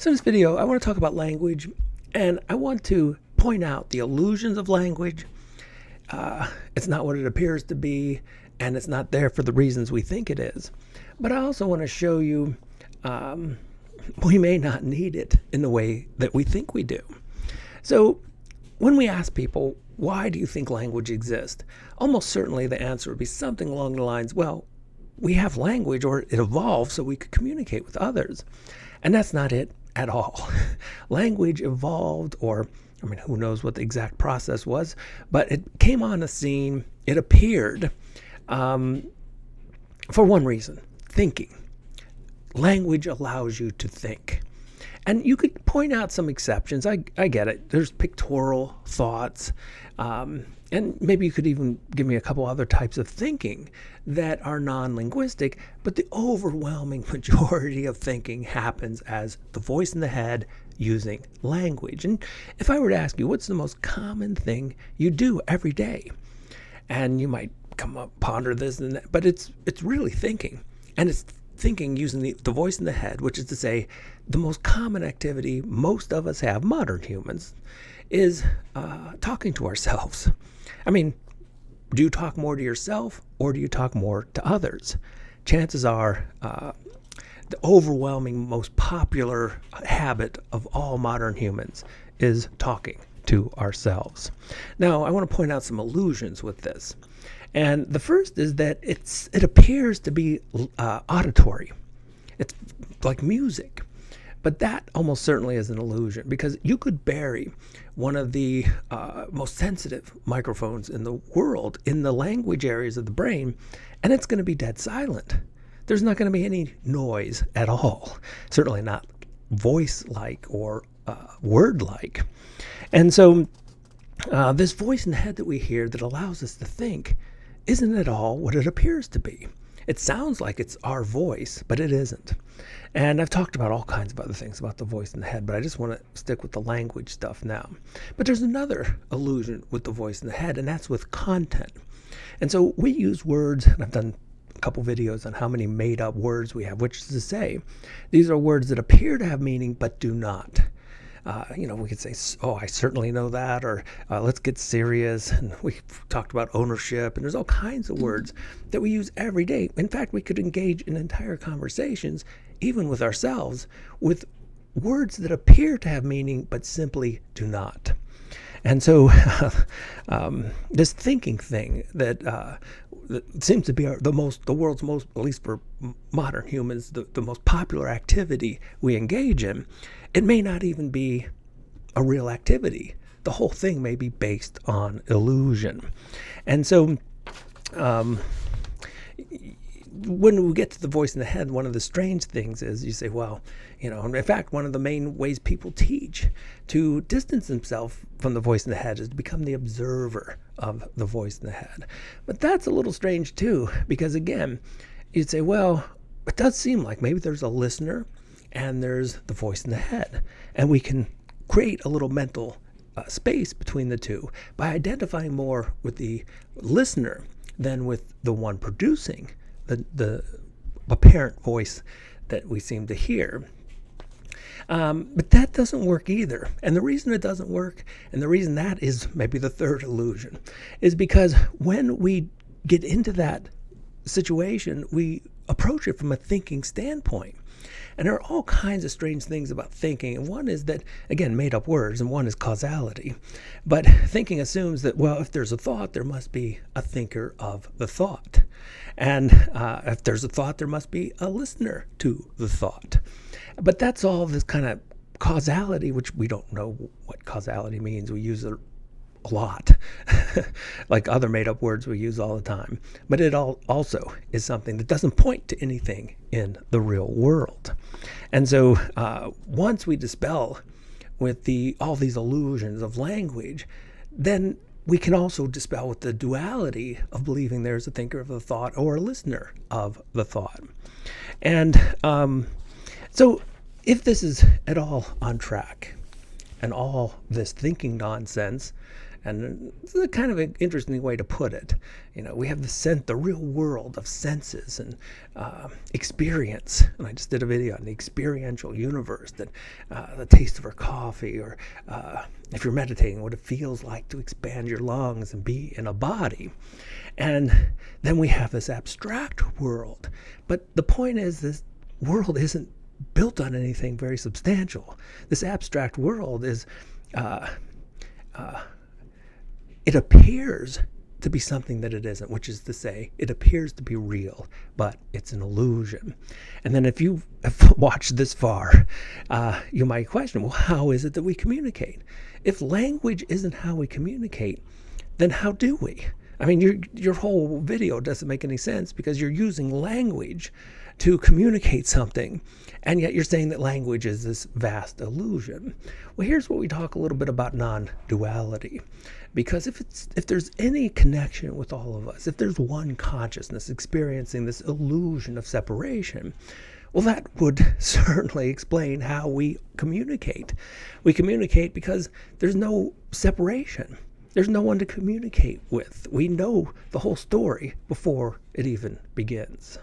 So in this video, I want to talk about language, and I want to point out the illusions of language. It's not what it appears to be, and it's not there for the reasons we think it is. But I also want to show you we may not need it in the way that we think we do. So when we ask people, why do you think language exists? Almost certainly the answer would be something along the lines, well, we have language, or it evolved so we could communicate with others. And that's not it at all. Language evolved, or who knows what the exact process was, but it came on the scene, it appeared for one reason: thinking. Language allows you to think. And you could point out some exceptions. I get it. There's pictorial thoughts. And maybe you could even give me a couple other types of thinking that are non-linguistic, but the overwhelming majority of thinking happens as the voice in the head using language. And if I were to ask you, what's the most common thing you do every day? And you might come up, ponder this and that, but it's really thinking. And it's thinking using the voice in the head, which is to say the most common activity most of us have, modern humans, is talking to ourselves. Do you talk more to yourself, or do you talk more to others? Chances are the overwhelming, most popular habit of all modern humans is talking to ourselves. Now, I want to point out some illusions with this. And the first is that it appears to be auditory. It's like music. But that almost certainly is an illusion, because you could bury one of the most sensitive microphones in the world in the language areas of the brain, and it's going to be dead silent. There's not going to be any noise at all, certainly not voice-like or word-like. And so this voice in the head that we hear that allows us to think isn't at all what it appears to be. It sounds like it's our voice, but it isn't. And I've talked about all kinds of other things about the voice in the head, but I just want to stick with the language stuff now. But there's another illusion with the voice in the head, and that's with content. And so we use words, and I've done a couple videos on how many made-up words we have, which is to say, these are words that appear to have meaning but do not. We could say, oh, I certainly know that, or let's get serious. And we talked about ownership, and there's all kinds of words that we use every day. In fact, we could engage in entire conversations, even with ourselves, with words that appear to have meaning but simply do not. And so this thinking thing that seems to be the world's most, at least for modern humans, the most popular activity we engage in, it may not even be a real activity. The whole thing may be based on illusion. And so when we get to the voice in the head, one of the strange things is you say, well, in fact, one of the main ways people teach to distance themselves from the voice in the head is to become the observer of the voice in the head. But that's a little strange too, because again, you'd say, well, it does seem like maybe there's a listener and there's the voice in the head, and we can create a little mental space between the two by identifying more with the listener than with the one producing the apparent voice that we seem to hear. But that doesn't work either. And the reason it doesn't work, and the reason that is maybe the third illusion, is because when we get into that situation, we approach it from a thinking standpoint. And there are all kinds of strange things about thinking. And one is that, again, made up words, and one is causality. But thinking assumes that, well, if there's a thought, there must be a thinker of the thought. And if there's a thought, there must be a listener to the thought. But that's all this kind of causality, which we don't know what causality means. We use it a lot, like other made-up words we use all the time. But it also is something that doesn't point to anything in the real world. And so once we dispel with all these illusions of language, then we can also dispel with the duality of believing there's a thinker of the thought or a listener of the thought. And so if this is at all on track, and all this thinking nonsense And it's a kind of an interesting way to put it. We have the real world of senses and experience. And I just did a video on the experiential universe, that the taste of our coffee, or if you're meditating, what it feels like to expand your lungs and be in a body. And then we have this abstract world. But the point is, this world isn't built on anything very substantial. This abstract world is, it appears to be something that it isn't, which is to say, it appears to be real, but it's an illusion. And then if you have watched this far, you might question, well, how is it that we communicate? If language isn't how we communicate, then how do we? I mean, your whole video doesn't make any sense, because you're using language to communicate something, and yet you're saying that language is this vast illusion. Well, here's what we talk a little bit about non-duality. Because if there's any connection with all of us, if there's one consciousness experiencing this illusion of separation, well, that would certainly explain how we communicate. We communicate because there's no separation. There's no one to communicate with. We know the whole story before it even begins.